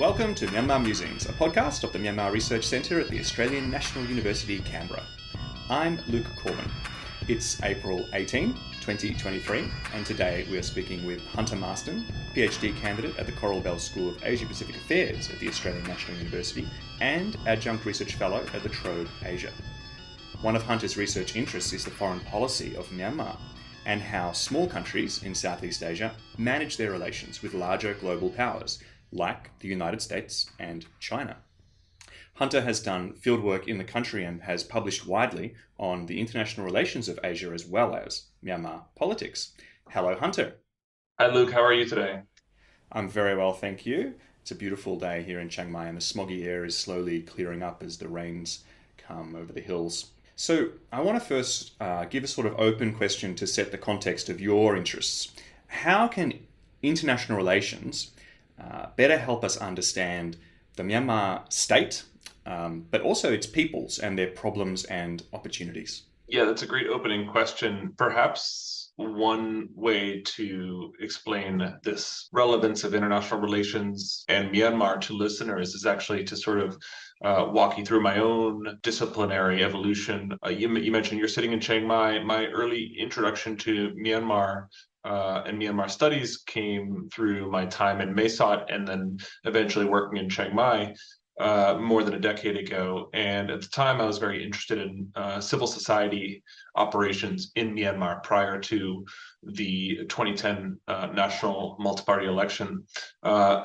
Welcome to Myanmar Musings, a podcast of the Myanmar Research Centre at the Australian National University, Canberra. I'm Luke Corbin. It's April 18, 2023, and today we are speaking with Hunter Marston, PhD candidate at the Coral Bell School of Asia-Pacific Affairs at the Australian National University and Adjunct Research Fellow at the Trobe Asia. One of Hunter's research interests is the foreign policy of Myanmar and how small countries in Southeast Asia manage their relations with larger global powers like the United States and China. Hunter has done fieldwork in the country and has published widely on the international relations of Asia as well as Myanmar politics. Hello, Hunter. Hi, Luke. How are you today? I'm very well, thank you. It's a beautiful day here in Chiang Mai and the smoggy air is slowly clearing up as the rains come over the hills. So I want to first give a sort of open question to set the context of your interests. How can international relations better help us understand the Myanmar state, but also its peoples and their problems and opportunities? Yeah, that's a great opening question. Perhaps one way to explain this relevance of international relations and Myanmar to listeners is actually to sort of walk you through my own disciplinary evolution. You mentioned you're sitting in Chiang Mai. My early introduction to Myanmar and Myanmar studies came through my time in Mesot and then eventually working in Chiang Mai more than a decade ago. And at the time, I was very interested in civil society operations in Myanmar prior to the 2010 national multi-party election.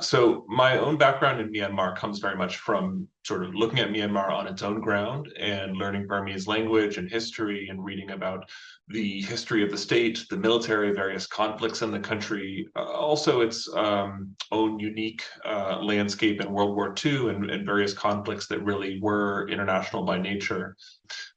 So my own background in Myanmar comes very much from sort of looking at Myanmar on its own ground and learning Burmese language and history and reading about the history of the state, the military, various conflicts in the country, also its own unique landscape in World War II and various conflicts that really were international by nature.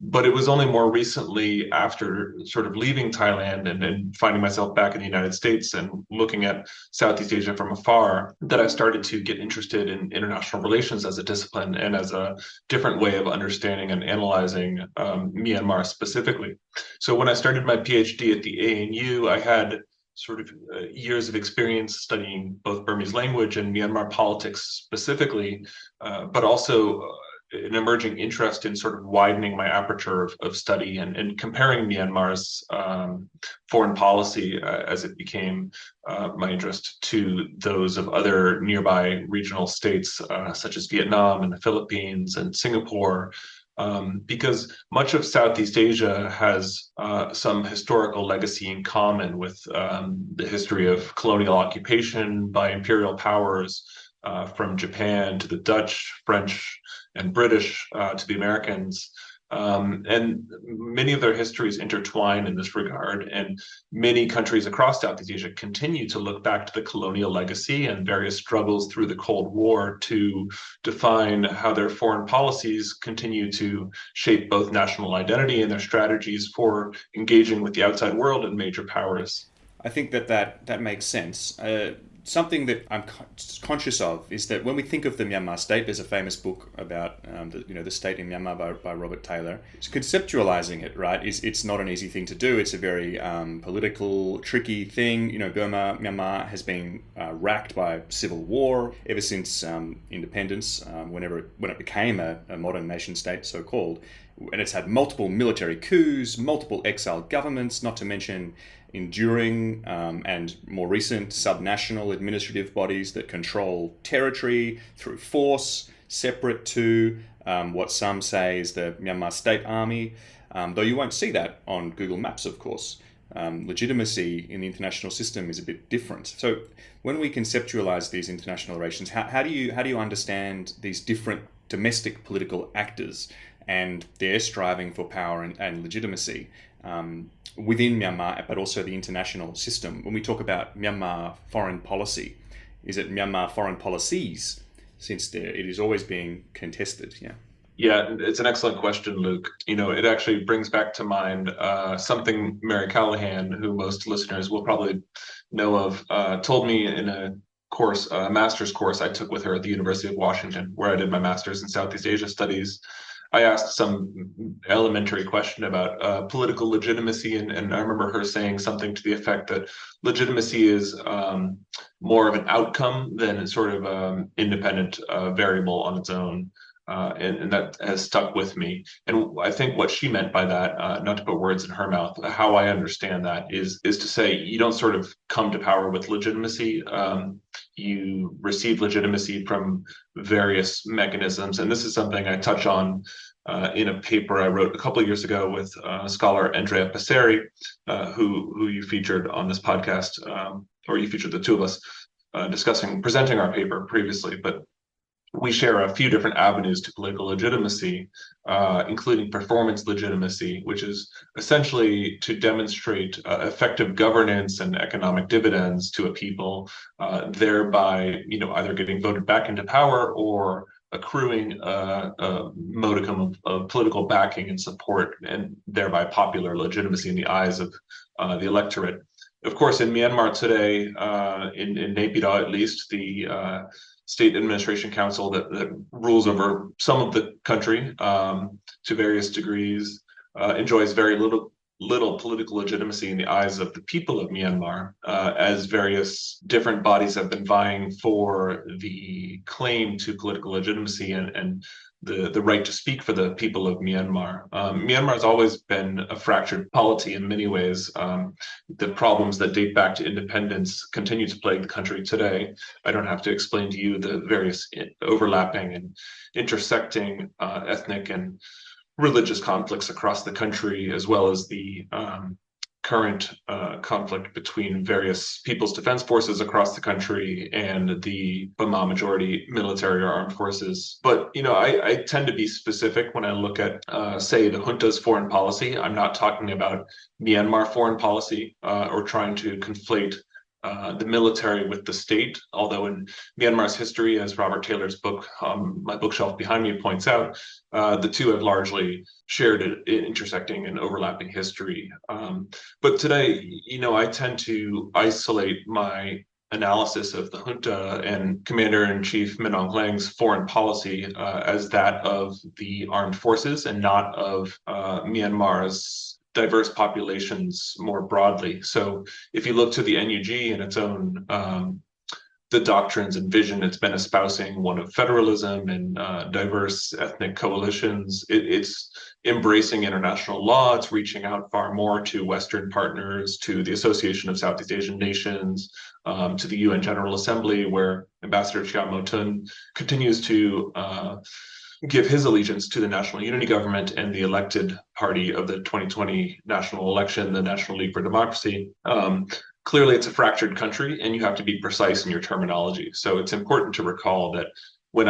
But it was only more recently after sort of leaving Thailand and finding myself back in the United States and looking at Southeast Asia from afar that I started to get interested in international relations as a discipline and as a different way of understanding and analyzing Myanmar specifically. So when I started my PhD at the ANU, I had sort of years of experience studying both Burmese language and Myanmar politics specifically, but also an emerging interest in sort of widening my aperture of study and comparing Myanmar's foreign policy as it became my interest to those of other nearby regional states such as Vietnam and the Philippines and Singapore. Because much of Southeast Asia has some historical legacy in common with the history of colonial occupation by imperial powers, from Japan to the Dutch, French, and British to the Americans. And many of their histories intertwine in this regard, and many countries across Southeast Asia continue to look back to the colonial legacy and various struggles through the Cold War to define how their foreign policies continue to shape both national identity and their strategies for engaging with the outside world and major powers. I think that makes sense. Something that I'm conscious of is that when we think of the Myanmar state, there's a famous book about the state in Myanmar by Robert Taylor. So conceptualizing it, right, it's not an easy thing to do. It's a very political, tricky thing. Myanmar has been racked by civil war ever since independence, when it became a modern nation state, so called, and it's had multiple military coups, multiple exiled governments, not to mention enduring and more recent subnational administrative bodies that control territory through force, separate to what some say is the Myanmar State Army, though you won't see that on Google Maps, of course. Legitimacy in the international system is a bit different. So when we conceptualize these international relations, how do you understand these different domestic political actors and their striving for power and legitimacy within Myanmar, but also the international system? When we talk about Myanmar foreign policy, is it Myanmar foreign policies, since it is always being contested? Yeah, it's an excellent question, Luke. It actually brings back to mind something Mary Callahan, who most listeners will probably know of, told me in a master's course I took with her at the University of Washington, where I did my master's in Southeast Asia studies. I asked some elementary question about political legitimacy, and I remember her saying something to the effect that legitimacy is more of an outcome than sort of independent variable on its own. And that has stuck with me. And I think what she meant by that, not to put words in her mouth, how I understand that is to say you don't sort of come to power with legitimacy. You receive legitimacy from various mechanisms, and this is something I touch on in a paper I wrote a couple of years ago with scholar Andrea Passeri, who you featured on this podcast, or you featured the two of us presenting our paper previously, but we share a few different avenues to political legitimacy, including performance legitimacy, which is essentially to demonstrate effective governance and economic dividends to a people, thereby, either getting voted back into power or accruing a modicum of political backing and support, and thereby popular legitimacy in the eyes of the electorate. Of course, in Myanmar today, in Naypyidaw at least, the state administration council that rules over some of the country to various degrees enjoys very little political legitimacy in the eyes of the people of Myanmar, as various different bodies have been vying for the claim to political legitimacy and the right to speak for the people of Myanmar. Myanmar has always been a fractured polity in many ways. The problems that date back to independence continue to plague the country today. I don't have to explain to you the various overlapping and intersecting ethnic and religious conflicts across the country, as well as the current conflict between various People's Defense Forces across the country and the Bama majority military or armed forces. But, I tend to be specific when I look at, say, the junta's foreign policy. I'm not talking about Myanmar foreign policy or trying to conflate the military with the state, although in Myanmar's history, as Robert Taylor's book, my bookshelf behind me, points out, the two have largely shared an intersecting and overlapping history. But today, I tend to isolate my analysis of the junta and Commander-in-Chief Min Aung Hlaing's foreign policy as that of the armed forces and not of Myanmar's diverse populations more broadly. So if you look to the NUG and its own the doctrines and vision it's been espousing, one of federalism and diverse ethnic coalitions, it's embracing international law. It's reaching out far more to Western partners, to the Association of Southeast Asian Nations, to the UN General Assembly, where Ambassador Chia Mo-tun continues to give his allegiance to the National Unity Government and the elected party of the 2020 national election, the National League for Democracy. Clearly, it's a fractured country, and you have to be precise in your terminology. So it's important to recall that when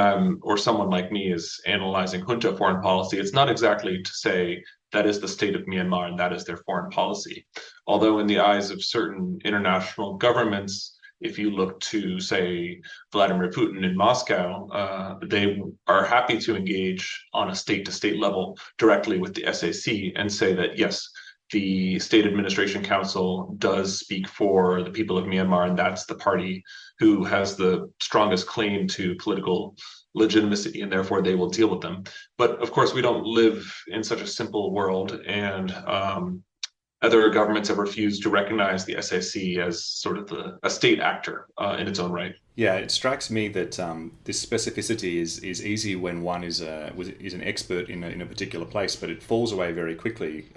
someone like me is analyzing junta foreign policy, it's not exactly to say that is the state of Myanmar and that is their foreign policy. Although in the eyes of certain international governments, if you look to, say, Vladimir Putin in Moscow, they are happy to engage on a state-to-state level directly with the SAC and say that, yes, the State Administration Council does speak for the people of Myanmar, and that's the party who has the strongest claim to political legitimacy, and therefore they will deal with them. But of course, we don't live in such a simple world, and other governments have refused to recognize the SAC as sort of a state actor in its own right. Yeah, it strikes me that this specificity is easy when one is an expert in a particular place, but it falls away very quickly.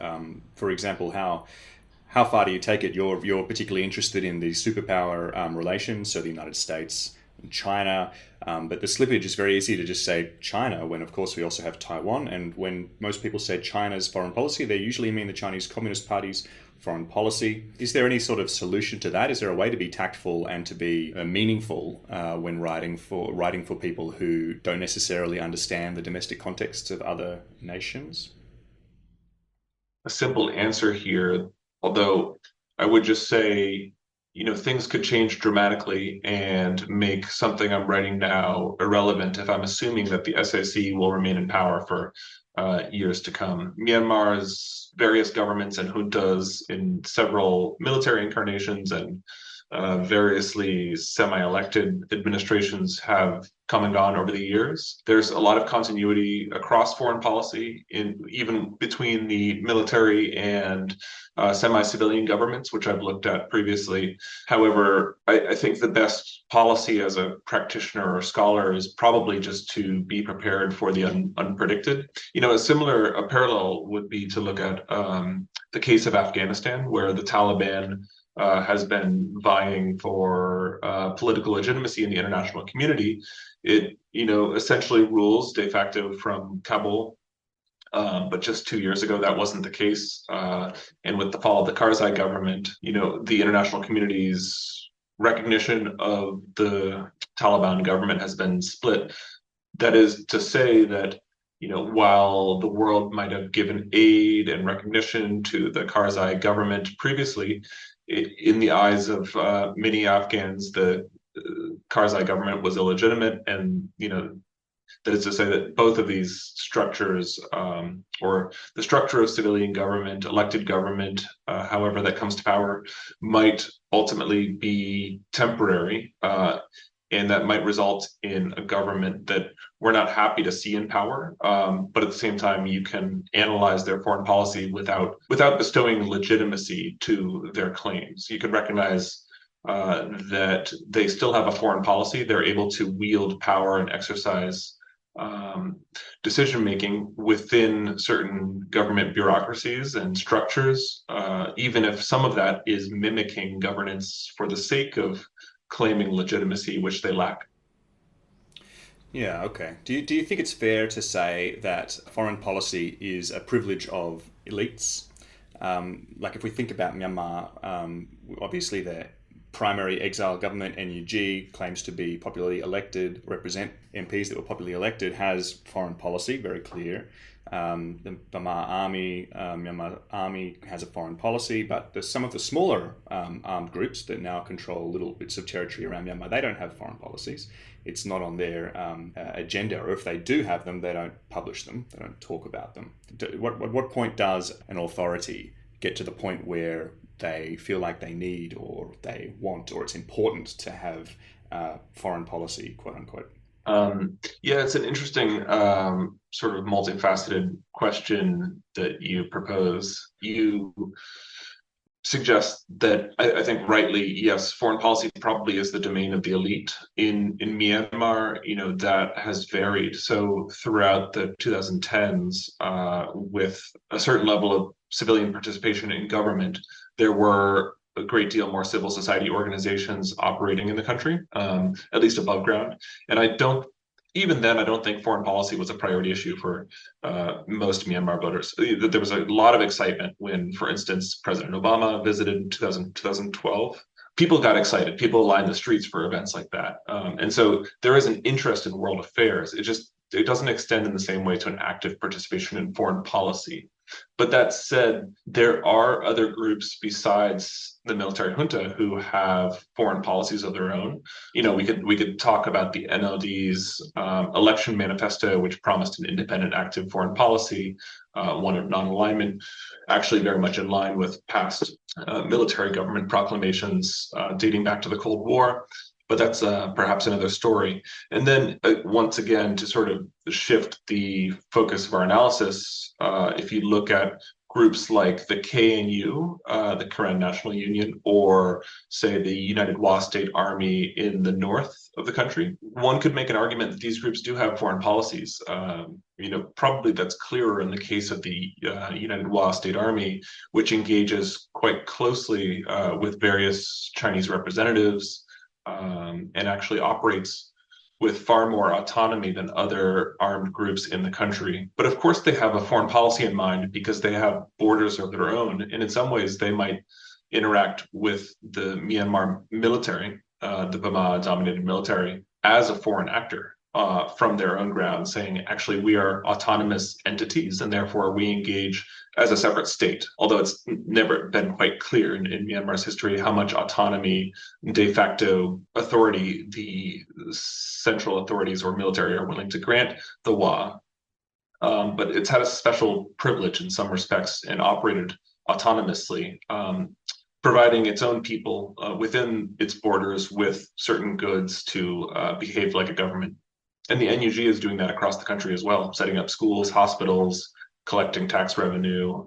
For example, how far do you take it? You're particularly interested in the superpower relations, so the United States and China, but the slippage is very easy to just say China when, of course, we also have Taiwan. And when most people say China's foreign policy, they usually mean the Chinese Communist Party's foreign policy. Is there any sort of solution to that? Is there a way to be tactful and to be meaningful when writing for people who don't necessarily understand the domestic contexts of other nations? A simple answer here, although I would just say, things could change dramatically and make something I'm writing now irrelevant if I'm assuming that the SAC will remain in power for years to come. Myanmar's various governments and juntas in several military incarnations and variously semi-elected administrations have come and gone over the years. There's a lot of continuity across foreign policy, even between the military and semi-civilian governments, which I've looked at previously. However, I think the best policy as a practitioner or scholar is probably just to be prepared for the unpredicted. A parallel would be to look at the case of Afghanistan, where the Taliban has been vying for political legitimacy in the international community. It, essentially rules de facto from Kabul. But just 2 years ago, that wasn't the case. And with the fall of the Karzai government, the international community's recognition of the Taliban government has been split. That is to say that, while the world might have given aid and recognition to the Karzai government previously, in the eyes of many Afghans, the Karzai government was illegitimate, and that is to say that both of these structures, or the structure of civilian government, elected government, however that comes to power, might ultimately be temporary, and that might result in a government that we're not happy to see in power. But at the same time, you can analyze their foreign policy without bestowing legitimacy to their claims. You can recognize that they still have a foreign policy. They're able to wield power and exercise decision making within certain government bureaucracies and structures, even if some of that is mimicking governance for the sake of claiming legitimacy, which they lack. Yeah, okay. Do you think it's fair to say that foreign policy is a privilege of elites? Like if we think about Myanmar, obviously the primary exile government, NUG, claims to be popularly elected, represent MPs that were popularly elected, has foreign policy, very clear. The Myanmar army has a foreign policy, but there's some of the smaller armed groups that now control little bits of territory around Myanmar. They don't have foreign policies. It's not on their agenda, or if they do have them, they don't publish them. They don't talk about them. At what point does an authority get to the point where they feel like they need, or they want, or it's important to have foreign policy, quote unquote? Yeah, it's an interesting sort of multifaceted question that you propose. You suggest that I think rightly, yes, foreign policy probably is the domain of the elite. In Myanmar, that has varied. So throughout the 2010s, with a certain level of civilian participation in government, there were a great deal more civil society organizations operating in the country, at least above ground. And even then, I don't think foreign policy was a priority issue for most Myanmar voters. There was a lot of excitement when, for instance, President Obama visited in 2012. People got excited. People lined the streets for events like that. And so there is an interest in world affairs. It doesn't extend in the same way to an active participation in foreign policy. But that said, there are other groups besides the military junta who have foreign policies of their own. We could talk about the NLD's election manifesto, which promised an independent, active foreign policy, one of non-alignment, actually very much in line with past military government proclamations dating back to the Cold War. But that's perhaps another story. And then once again, to sort of shift the focus of our analysis, if you look at groups like the KNU, the Karen National Union, or say the United Wa State Army in the north of the country, one could make an argument that these groups do have foreign policies. Probably that's clearer in the case of the United Wa State Army, which engages quite closely with various Chinese representatives, and actually operates with far more autonomy than other armed groups in the country. But of course, they have a foreign policy in mind because they have borders of their own. And in some ways, they might interact with the Myanmar military, the Burma-dominated military, as a foreign actor from their own ground, saying, actually, we are autonomous entities, and therefore we engage as a separate state, although it's never been quite clear in Myanmar's history how much autonomy, de facto authority the central authorities or military are willing to grant the Wa. But it's had a special privilege in some respects and operated autonomously. providing its own people within its borders with certain goods to behave like a government. And the NUG is doing that across the country as well, setting up schools, hospitals, collecting tax revenue.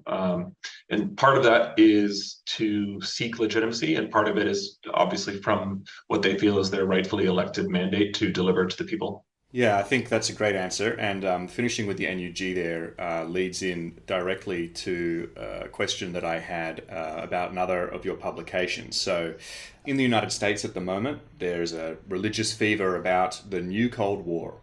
And part of that is to seek legitimacy, and part of it is obviously from what they feel is their rightfully elected mandate to deliver to the people. Yeah, I think that's a great answer. And finishing with the NUG there leads in directly to a question that I had about another of your publications. So, in the United States at the moment, there's a religious fever about the new Cold War.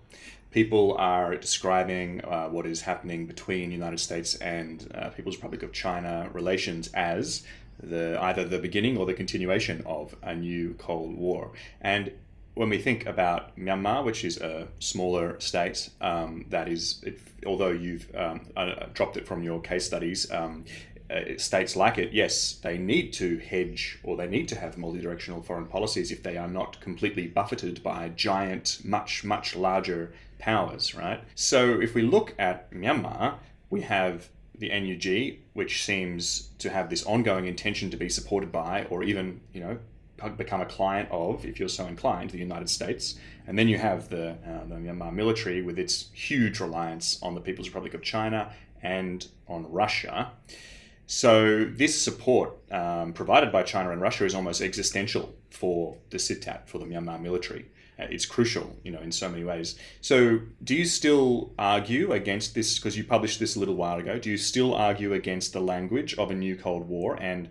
People are describing what is happening between the United States and People's Republic of China relations as either the beginning or the continuation of a new Cold War. And when we think about Myanmar, which is a smaller state, although you've dropped it from your case studies, states like it, yes, they need to hedge or they need to have multi-directional foreign policies if they are not completely buffeted by giant, much, much larger powers, right? So if we look at Myanmar, we have the NUG, which seems to have this ongoing intention to be supported by, or even, become a client of, if you're so inclined, the United States. And then you have the Myanmar military with its huge reliance on the People's Republic of China and on Russia. So this support provided by China and Russia is almost existential for the Sitat, for the Myanmar military. It's crucial, in so many ways. So do you still argue against this, because you published this a little while ago, do you still argue against the language of a new Cold War, and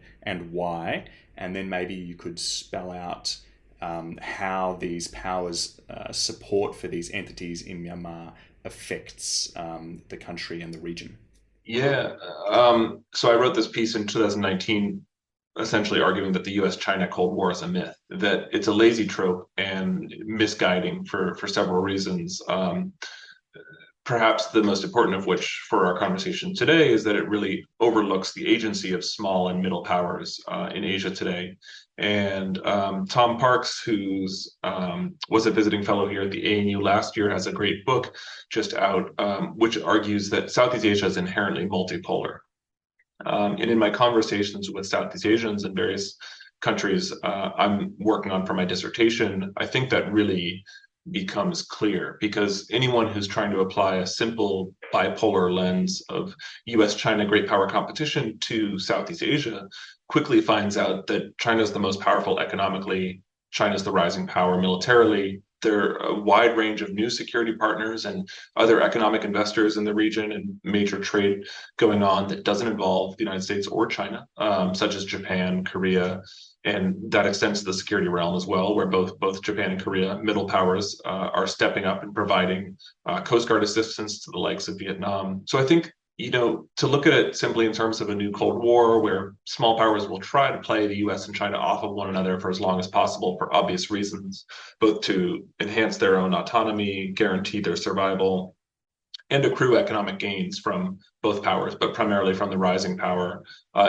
why? And then maybe you could spell out how these powers' support for these entities in Myanmar affects the country and the region. Yeah. So I wrote this piece in 2019, essentially arguing that the US-China Cold War is a myth, that it's a lazy trope and misguiding for several reasons. Perhaps the most important of which for our conversation today is that it really overlooks the agency of small and middle powers in Asia today. And Tom Parks, who's was a visiting fellow here at the ANU last year, has a great book just out, which argues that Southeast Asia is inherently multipolar. And in my conversations with Southeast Asians in various countries I'm working on for my dissertation, I think that really becomes clear, because anyone who's trying to apply a simple bipolar lens of US-China great power competition to Southeast Asia quickly finds out that China's the most powerful economically, China's the rising power militarily. There are a wide range of new security partners and other economic investors in the region, and major trade going on that doesn't involve the United States or China, such as Japan, Korea, and that extends to the security realm as well, where both Japan and Korea, middle powers, are stepping up and providing Coast Guard assistance to the likes of Vietnam. So I think, to look at it simply in terms of a new Cold War, where small powers will try to play the US and China off of one another for as long as possible for obvious reasons, both to enhance their own autonomy, guarantee their survival, and accrue economic gains from both powers, but primarily from the rising power,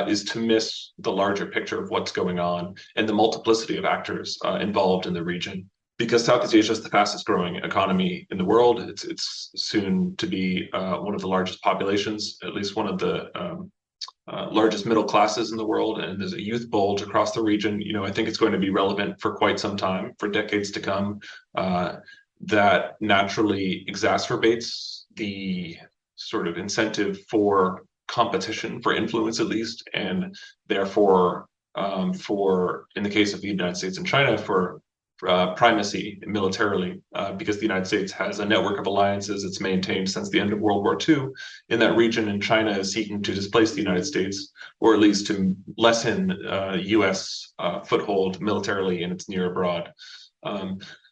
is to miss the larger picture of what's going on and the multiplicity of actors involved in the region. Because Southeast Asia is the fastest growing economy in the world, it's soon to be one of the largest populations, at least one of the largest middle classes in the world, and there's a youth bulge across the region. I think it's going to be relevant for quite some time, for decades to come. That naturally exacerbates the sort of incentive for competition, for influence at least, and therefore, in the case of the United States and China, for primacy militarily, because the United States has a network of alliances it's maintained since the end of World War II in that region, and China is seeking to displace the United States, or at least to lessen U.S. foothold militarily in its near abroad.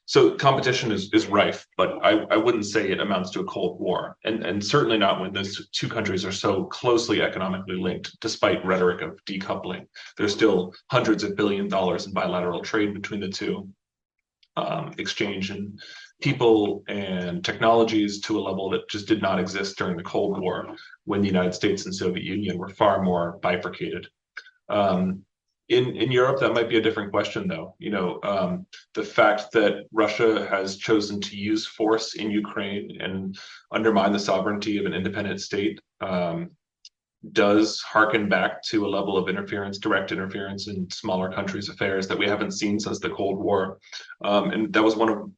So competition is rife, but I wouldn't say it amounts to a Cold War, and certainly not when those two countries are so closely economically linked, despite rhetoric of decoupling. There's still hundreds of $billions in bilateral trade between the two, exchange in people and technologies to a level that just did not exist during the Cold War, when the United States and Soviet Union were far more bifurcated. In Europe, that might be a different question, though. The fact that Russia has chosen to use force in Ukraine and undermine the sovereignty of an independent state does harken back to a level of interference, direct interference in smaller countries' affairs that we haven't seen since the Cold War. And that was one of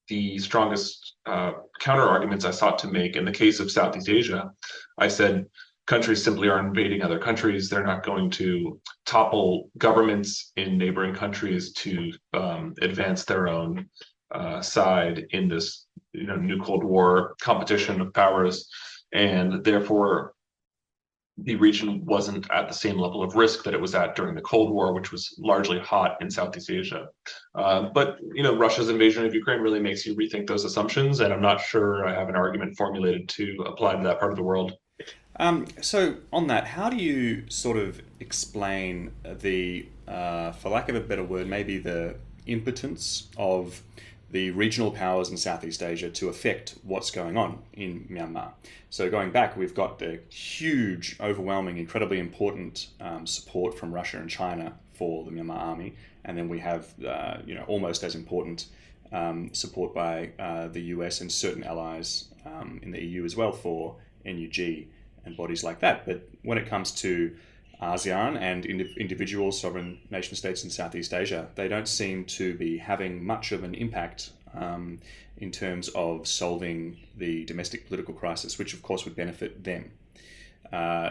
the strongest counter arguments I sought to make in the case of Southeast Asia. I said countries simply are invading other countries. They're not going to topple governments in neighboring countries to advance their own side in this new Cold War competition of powers. And therefore, the region wasn't at the same level of risk that it was at during the Cold War, which was largely hot in Southeast Asia. But Russia's invasion of Ukraine really makes you rethink those assumptions, and I'm not sure I have an argument formulated to apply to that part of the world. So on that, how do you sort of explain the, for lack of a better word, maybe the impotence of the regional powers in Southeast Asia to affect what's going on in Myanmar? So going back, we've got the huge, overwhelming, incredibly important support from Russia and China for the Myanmar army, and then we have almost as important support by the US and certain allies in the EU as well for NUG and bodies like that. But when it comes to ASEAN and individual sovereign nation states in Southeast Asia, they don't seem to be having much of an impact in terms of solving the domestic political crisis, which of course would benefit them.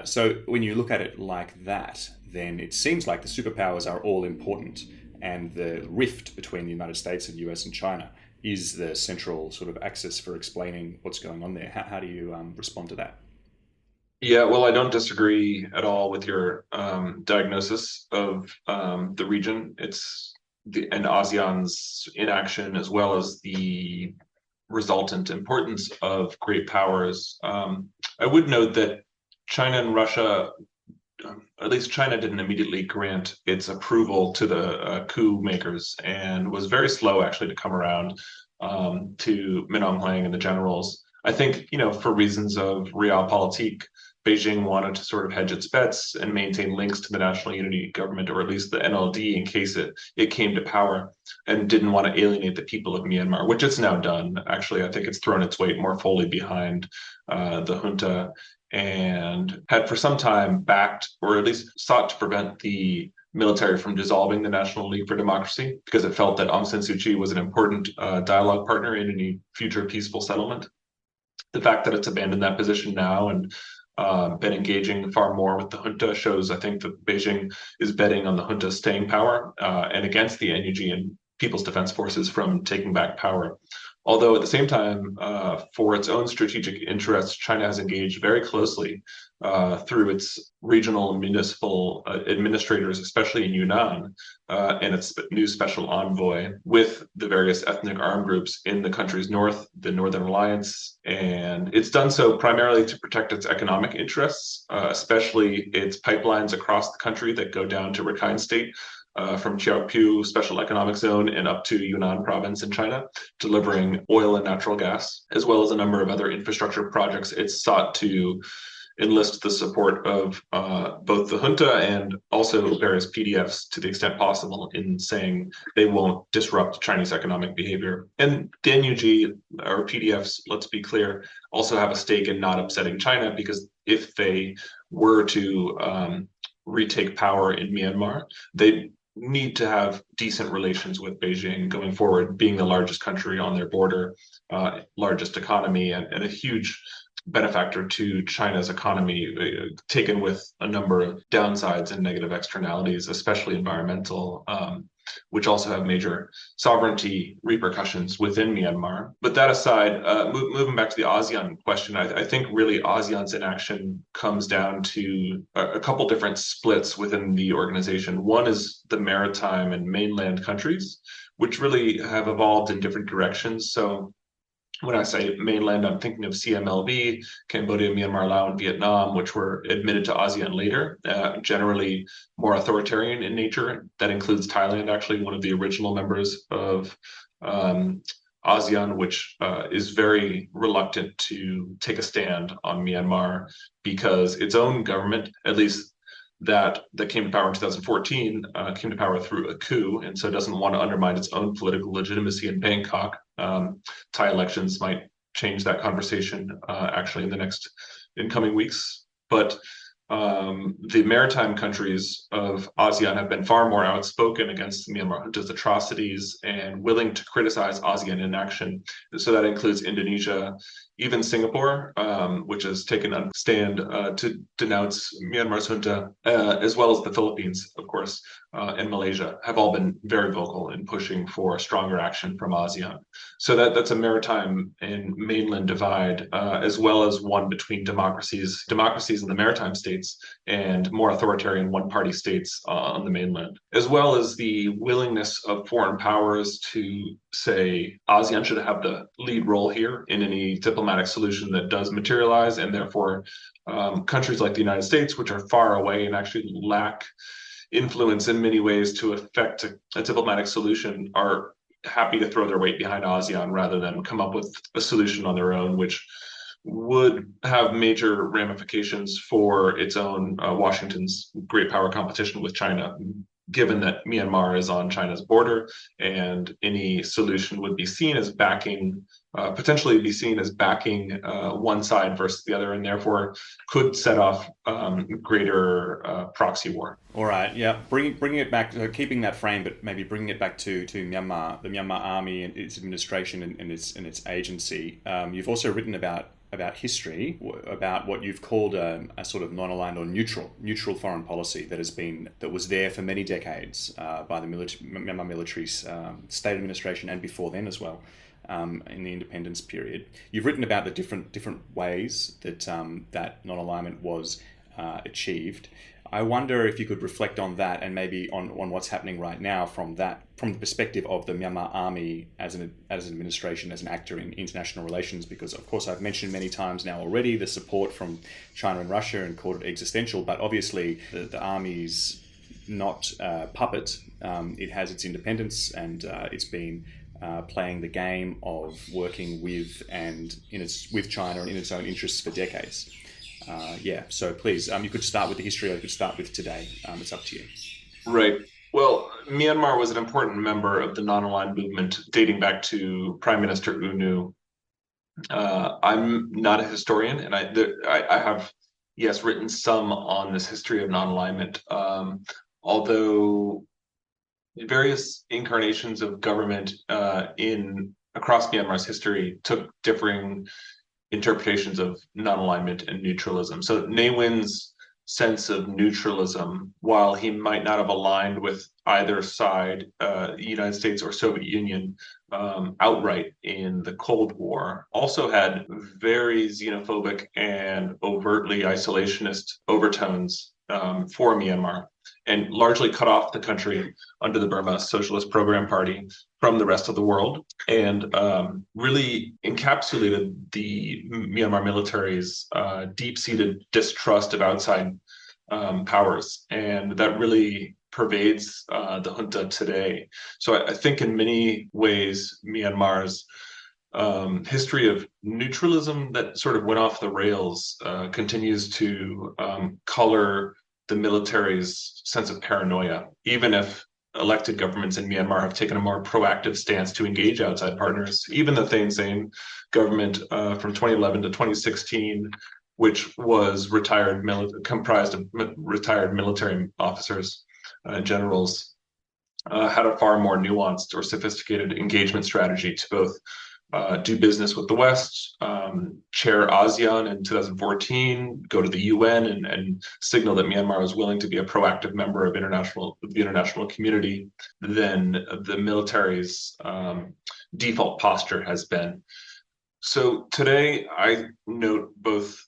So when you look at it like that, then it seems like the superpowers are all important, and the rift between the United States and US and China is the central sort of axis for explaining what's going on there. How do you respond to that? Yeah, well, I don't disagree at all with your diagnosis of the region. And ASEAN's inaction, as well as the resultant importance of great powers. I would note that China and Russia, at least China, didn't immediately grant its approval to the coup makers, and was very slow actually to come around to Min Aung Hlaing and the generals. I think, for reasons of realpolitik, Beijing wanted to sort of hedge its bets and maintain links to the National Unity Government, or at least the NLD, in case it came to power, and didn't want to alienate the people of Myanmar, which it's now done. Actually, I think it's thrown its weight more fully behind the junta, and had for some time backed, or at least sought to prevent the military from dissolving the National League for Democracy, because it felt that Aung San Suu Kyi was an important dialogue partner in any future peaceful settlement. The fact that it's abandoned that position now and been engaging far more with the junta shows, I think, that Beijing is betting on the junta's staying power and against the NUG and People's Defense Forces from taking back power. Although at the same time, for its own strategic interests, China has engaged very closely through its regional and municipal administrators, especially in Yunnan, and its new special envoy, with the various ethnic armed groups in the country's north, the Northern Alliance. And it's done so primarily to protect its economic interests, especially its pipelines across the country that go down to Rakhine State, from Xiaopu Special Economic Zone and up to Yunnan Province in China, delivering oil and natural gas, as well as a number of other infrastructure projects. It's sought to enlist the support of both the junta and also various PDFs to the extent possible in saying they won't disrupt Chinese economic behavior. And the NUG, or PDFs, let's be clear, also have a stake in not upsetting China, because if they were to retake power in Myanmar, they need to have decent relations with Beijing going forward, being the largest country on their border, largest economy, and a huge benefactor to China's economy, taken with a number of downsides and negative externalities, especially environmental, which also have major sovereignty repercussions within Myanmar. But that aside, moving back to the ASEAN question, I think really ASEAN's inaction comes down to a couple different splits within the organization. One is the maritime and mainland countries, which really have evolved in different directions. So when I say mainland, I'm thinking of CMLV, Cambodia, Myanmar, Laos, and Vietnam, which were admitted to ASEAN later, generally more authoritarian in nature. That includes Thailand, actually, one of the original members of ASEAN, which is very reluctant to take a stand on Myanmar because its own government, at least that came to power in 2014, came to power through a coup, and so doesn't want to undermine its own political legitimacy in Bangkok. Thai elections might change that conversation actually in the next incoming weeks. But The maritime countries of ASEAN have been far more outspoken against Myanmar junta's atrocities and willing to criticize ASEAN inaction. So that includes Indonesia, even Singapore, which has taken a stand to denounce Myanmar's junta, as well as the Philippines, of course, and Malaysia, have all been very vocal in pushing for stronger action from ASEAN. So that's a maritime and mainland divide, as well as one between democracies in the maritime states and more authoritarian one-party states on the mainland, as well as the willingness of foreign powers to say ASEAN should have the lead role here in any diplomatic solution that does materialize, and therefore countries like the United States, which are far away and actually lack influence in many ways to affect a diplomatic solution, are happy to throw their weight behind ASEAN rather than come up with a solution on their own, which would have major ramifications for its own Washington's great power competition with China, given that Myanmar is on China's border, and any solution would be seen as backing, potentially be seen as backing one side versus the other, and therefore could set off greater proxy war. All right, yeah, bringing it back, keeping that frame, but maybe bringing it back to Myanmar, the Myanmar army and its administration and its agency. You've also written about history, about what you've called a sort of non-aligned or neutral foreign policy that was there for many decades by the Myanmar military's state administration and before then as well. In the independence period, you've written about the different ways that that non-alignment was achieved. I wonder if you could reflect on that and maybe on what's happening right now from the perspective of the Myanmar army as an administration, as an actor in international relations, because of course I've mentioned many times now already the support from China and Russia and called it existential, but obviously the army's not a puppet. It has its independence and it's been playing the game of working with China and in its own interests for decades. So please, you could start with the history or you could start with today. It's up to you. Right. Well, Myanmar was an important member of the non-aligned movement dating back to Prime Minister U Nu. I'm not a historian, and I have, yes, written some on this history of non-alignment, although various incarnations of government across Myanmar's history took differing interpretations of non-alignment and neutralism. So Ne Win's sense of neutralism, while he might not have aligned with either side, United States or Soviet Union, outright in the Cold War, also had very xenophobic and overtly isolationist overtones for Myanmar, and largely cut off the country under the Burma Socialist Program Party from the rest of the world, and really encapsulated the Myanmar military's deep-seated distrust of outside powers, and that really pervades the junta today. So I think in many ways, Myanmar's history of neutralism that sort of went off the rails continues to color the military's sense of paranoia, even if elected governments in Myanmar have taken a more proactive stance to engage outside partners. Even the Thein Sein government from 2011 to 2016, which was comprised of retired military officers and generals, had a far more nuanced or sophisticated engagement strategy to both do business with the West, chair ASEAN in 2014, go to the UN and signal that Myanmar is willing to be a proactive member of the international community than the military's default posture has been. So today, I note both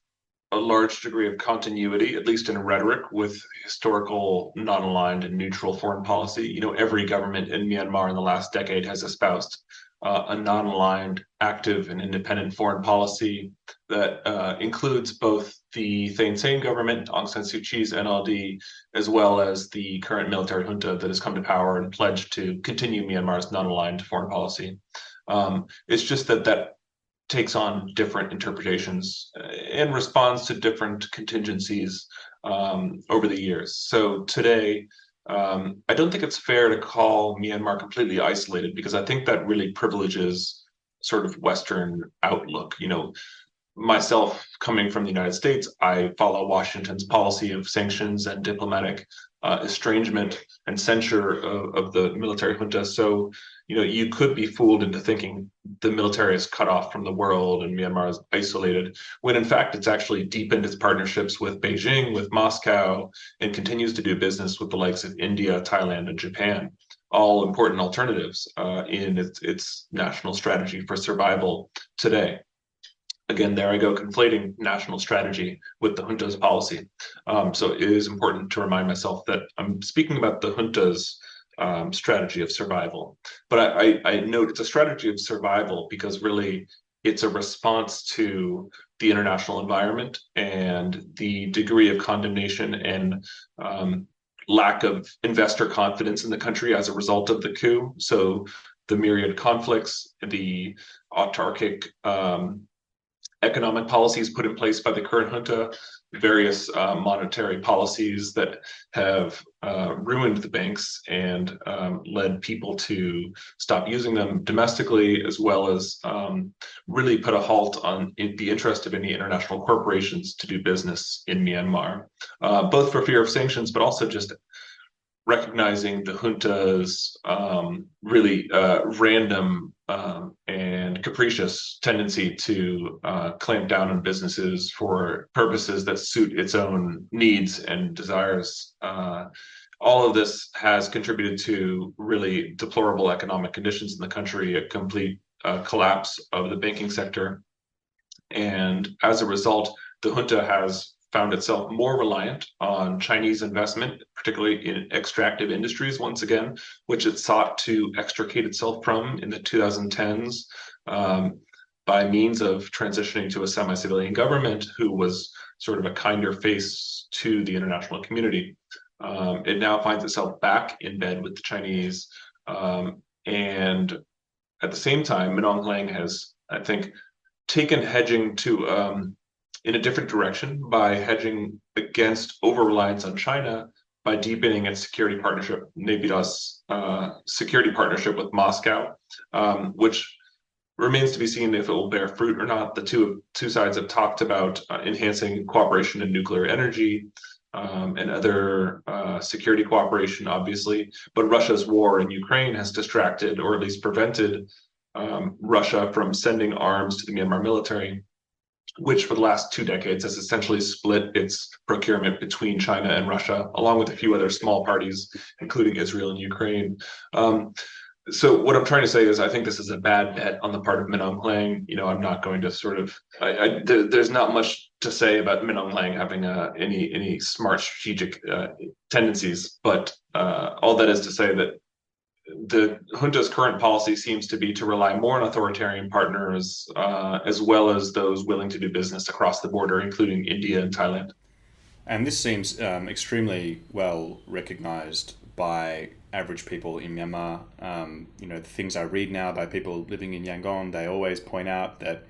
a large degree of continuity, at least in rhetoric, with historical non-aligned and neutral foreign policy. Every government in Myanmar in the last decade has espoused a non-aligned, active, and independent foreign policy that includes both the Thein Sein government, Aung San Suu Kyi's NLD, as well as the current military junta that has come to power and pledged to continue Myanmar's non-aligned foreign policy. It's just that takes on different interpretations and responds to different contingencies over the years. So today, I don't think it's fair to call Myanmar completely isolated, because I think that really privileges sort of Western outlook. myself, coming from the United States, I follow Washington's policy of sanctions and diplomatic estrangement and censure of the military junta. So, you could be fooled into thinking the military is cut off from the world and Myanmar is isolated, when in fact it's actually deepened its partnerships with Beijing, with Moscow, and continues to do business with the likes of India, Thailand, and Japan. All important alternatives in its national strategy for survival today. Again, there I go, conflating national strategy with the junta's policy. So it is important to remind myself that I'm speaking about the junta's strategy of survival. But I note it's a strategy of survival because really it's a response to the international environment and the degree of condemnation and lack of investor confidence in the country as a result of the coup. So the myriad conflicts, the autarkic economic policies put in place by the current junta, various monetary policies that have ruined the banks and led people to stop using them domestically, as well as really put a halt on the interest of any international corporations to do business in Myanmar, both for fear of sanctions, but also just recognizing the junta's really random and capricious tendency to clamp down on businesses for purposes that suit its own needs and desires. All of this has contributed to really deplorable economic conditions in the country, a complete collapse of the banking sector. And as a result, the junta has found itself more reliant on Chinese investment, particularly in extractive industries, once again, which it sought to extricate itself from in the 2010s by means of transitioning to a semi-civilian government who was sort of a kinder face to the international community. It now finds itself back in bed with the Chinese. And at the same time, Min Aung Hlaing has, I think, taken hedging to in a different direction by hedging against over-reliance on China by deepening its security partnership, Naypyidaw security partnership with Moscow, which remains to be seen if it will bear fruit or not. The two sides have talked about enhancing cooperation in nuclear energy and other security cooperation, obviously. But Russia's war in Ukraine has distracted, or at least prevented, Russia from sending arms to the Myanmar military, which for the last 2 decades has essentially split its procurement between China and Russia, along with a few other small parties, including Israel and Ukraine. So what I'm trying to say is I think this is a bad bet on the part of Min Aung Hlaing. I'm not going to sort of, there's not much to say about Min Aung Hlaing having any smart strategic tendencies, but all that is to say that the junta's current policy seems to be to rely more on authoritarian partners, as well as those willing to do business across the border, including India and Thailand. And this seems extremely well recognized by average people in Myanmar. The things I read now by people living in Yangon, they always point out that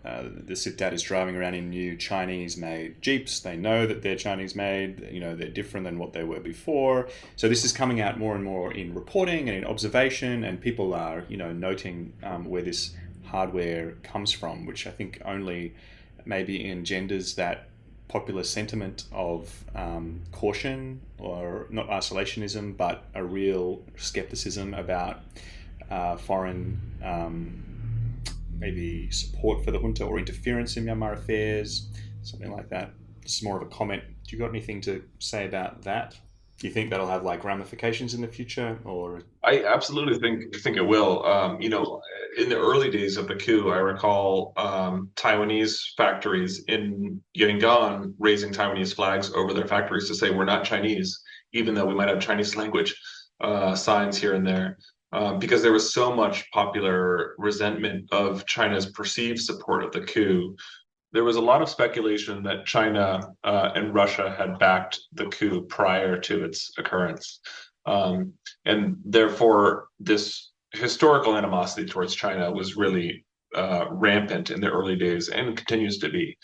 the Sit-Dad is driving around in new Chinese-made Jeeps. They know that they're Chinese-made. They're different than what they were before. So this is coming out more and more in reporting and in observation, and people are, noting where this hardware comes from, which I think only maybe engenders that popular sentiment of caution, or not isolationism, but a real skepticism about foreign maybe support for the junta or interference in Myanmar affairs, something like that. Just more of a comment. Do you got anything to say about that? Do you think that'll have ramifications in the future, or? I absolutely think it will. In the early days of the coup, I recall Taiwanese factories in Yangon raising Taiwanese flags over their factories to say we're not Chinese, even though we might have Chinese language signs here and there. Because there was so much popular resentment of China's perceived support of the coup. There was a lot of speculation that China and Russia had backed the coup prior to its occurrence. And therefore, this historical animosity towards China was really rampant in the early days and continues to be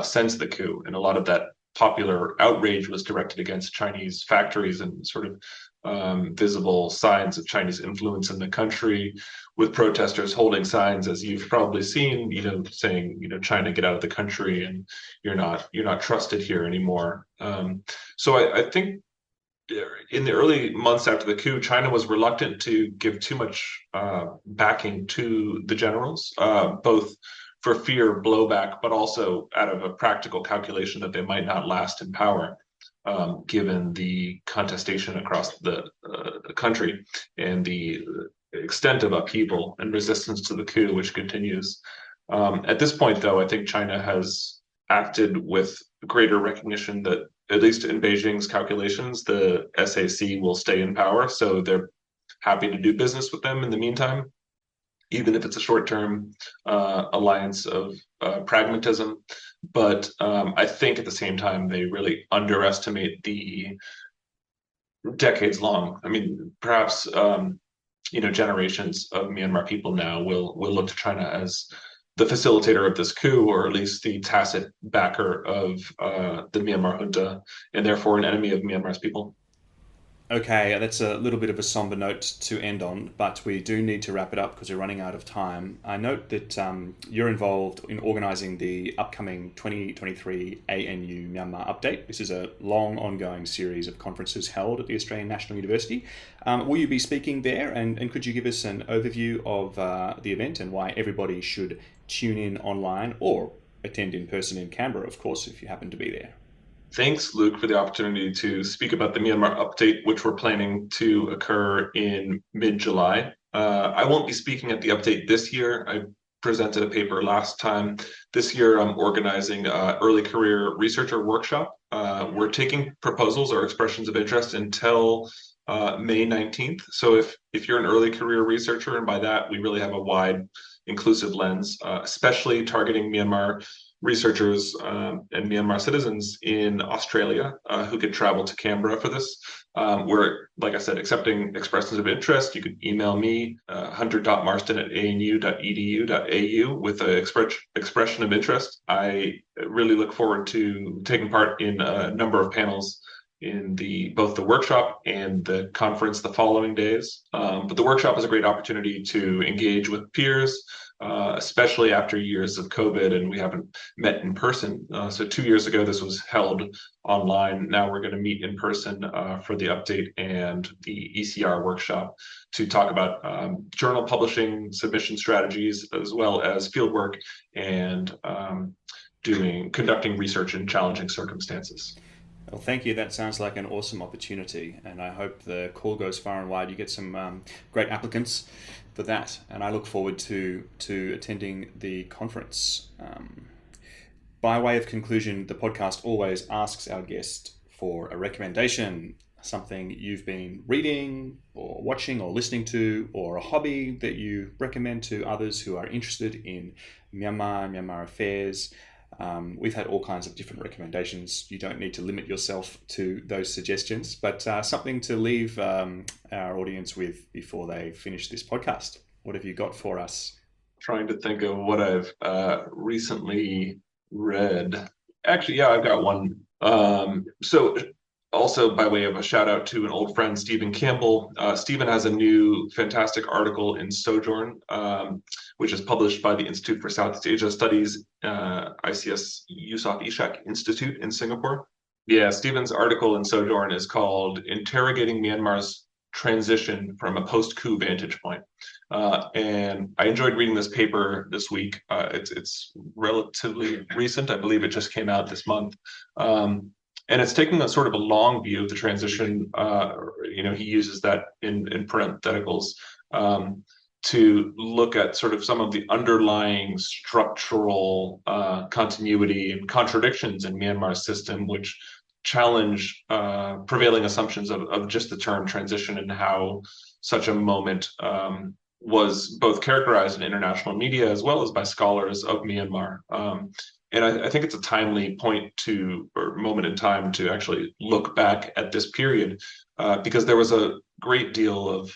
since the coup. And a lot of that popular outrage was directed against Chinese factories and sort of visible signs of Chinese influence in the country, with protesters holding signs, as you've probably seen, saying, China, get out of the country, and you're not trusted here anymore. So I think in the early months after the coup, China was reluctant to give too much backing to the generals, both for fear of blowback, but also out of a practical calculation that they might not last in power, given the contestation across the country and the extent of upheaval and resistance to the coup, which continues. At this point, though, I think China has acted with greater recognition that, at least in Beijing's calculations, the SAC will stay in power. So they're happy to do business with them in the meantime, even if it's a short-term alliance of pragmatism. But I think at the same time, they really underestimate the decades-long, perhaps generations of Myanmar people now will look to China as the facilitator of this coup, or at least the tacit backer of the Myanmar junta, and therefore an enemy of Myanmar's people. Okay, that's a little bit of a somber note to end on, but we do need to wrap it up because we're running out of time. I note that you're involved in organising the upcoming 2023 ANU Myanmar update. This is a long, ongoing series of conferences held at the Australian National University. Will you be speaking there, and could you give us an overview of the event and why everybody should tune in online or attend in person in Canberra, of course, if you happen to be there? Thanks, Luke, for the opportunity to speak about the Myanmar update, which we're planning to occur in mid-July. I won't be speaking at the update this year. I presented a paper last time. This year, I'm organizing an early career researcher workshop. We're taking proposals or expressions of interest until May 19th. So if you're an early career researcher, and by that, we really have a wide, inclusive lens, especially targeting Myanmar researchers and Myanmar citizens in Australia who could travel to Canberra for this. We're, like I said, accepting expressions of interest. You could email me, hunter.marston@anu.edu.au with an expression of interest. I really look forward to taking part in a number of panels in both the workshop and the conference the following days. But the workshop is a great opportunity to engage with peers, especially after years of COVID and we haven't met in person. So 2 years ago, this was held online. Now we're going to meet in person for the update and the ECR workshop to talk about journal publishing, submission strategies, as well as fieldwork and conducting research in challenging circumstances. Well, thank you. That sounds like an awesome opportunity, and I hope the call goes far and wide. You get some great applicants for that, and I look forward to attending the conference. By way of conclusion, the podcast always asks our guest for a recommendation, something you've been reading or watching or listening to, or a hobby that you recommend to others who are interested in Myanmar affairs. We've had all kinds of different recommendations. You don't need to limit yourself to those suggestions, but something to leave our audience with before they finish this podcast. What have you got for us? Trying to think of what I've recently read. Actually, yeah, I've got one. So also by way of a shout out to an old friend, Stephen Campbell. Stephen has a new fantastic article in Sojourn, which is published by the Institute for Southeast Asia Studies, ICS Yusof Ishak Institute in Singapore. Yeah, Stephen's article in Sojourn is called Interrogating Myanmar's Transition from a Post-Coup Vantage Point. And I enjoyed reading this paper this week. It's relatively recent. I believe it just came out this month. And it's taking a sort of a long view of the transition. He uses that in parentheticals to look at sort of some of the underlying structural continuity and contradictions in Myanmar's system, which challenge prevailing assumptions of just the term transition and how such a moment was both characterized in international media as well as by scholars of Myanmar. And I think it's a timely moment in time to actually look back at this period because there was a great deal of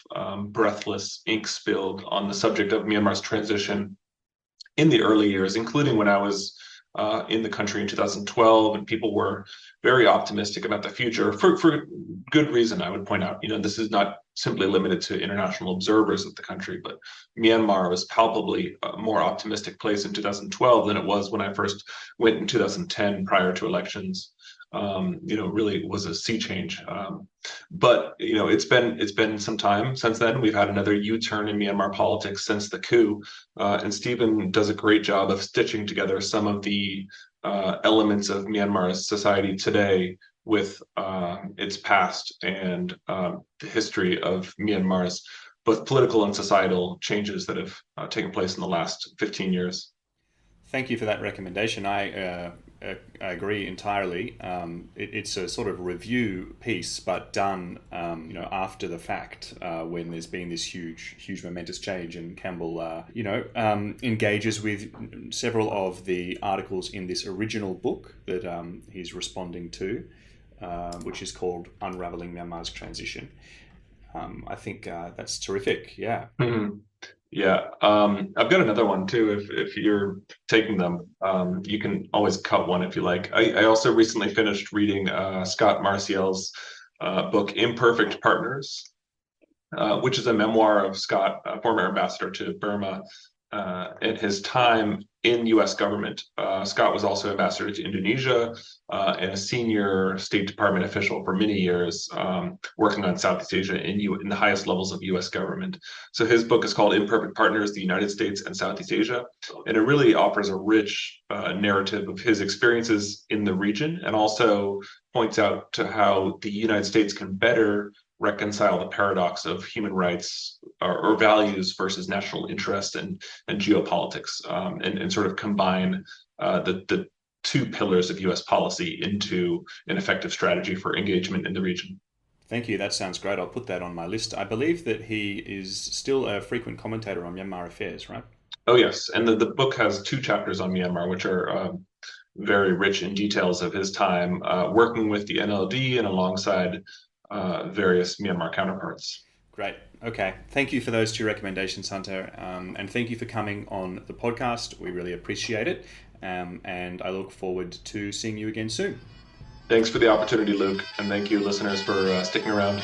breathless ink spilled on the subject of Myanmar's transition in the early years, including when I was in the country in 2012, and people were very optimistic about the future for good reason. I would point out, this is not simply limited to international observers of the country, but Myanmar was palpably a more optimistic place in 2012 than it was when I first went in 2010 prior to elections. Really was a sea change. But it's been some time since then. We've had another U-turn in Myanmar politics since the coup, and Stephen does a great job of stitching together some of the elements of Myanmar's society today with its past and the history of Myanmar's both political and societal changes that have taken place in the last 15 years. Thank you for that recommendation. I agree entirely. It's a sort of review piece, but done, after the fact, when there's been this huge momentous change, and Campbell, engages with several of the articles in this original book that he's responding to, which is called "Unraveling Myanmar's Transition." I think that's terrific. Yeah. Mm-hmm. Yeah, I've got another one too. If you're taking them, you can always cut one if you like. I also recently finished reading Scott Marciel's book "Imperfect Partners," which is a memoir of Scott, former ambassador to Burma, in his time in U.S. government. Scott was also ambassador to Indonesia and a senior State Department official for many years, working on Southeast Asia in the highest levels of U.S. government. So his book is called "Imperfect Partners: The United States and Southeast Asia," and it really offers a rich narrative of his experiences in the region, and also points out to how the United States can better reconcile the paradox of human rights or values versus national interest and geopolitics, and sort of combine the two pillars of U.S. policy into an effective strategy for engagement in the region. Thank you. That sounds great. I'll put that on my list. I believe that he is still a frequent commentator on Myanmar affairs, right? Oh, yes. And the book has 2 chapters on Myanmar, which are very rich in details of his time working with the NLD and alongside various Myanmar counterparts. Great. Okay. Thank you for those 2 recommendations, Hunter. And thank you for coming on the podcast. We really appreciate it. And I look forward to seeing you again soon. Thanks for the opportunity, Luke. And thank you, listeners, for sticking around.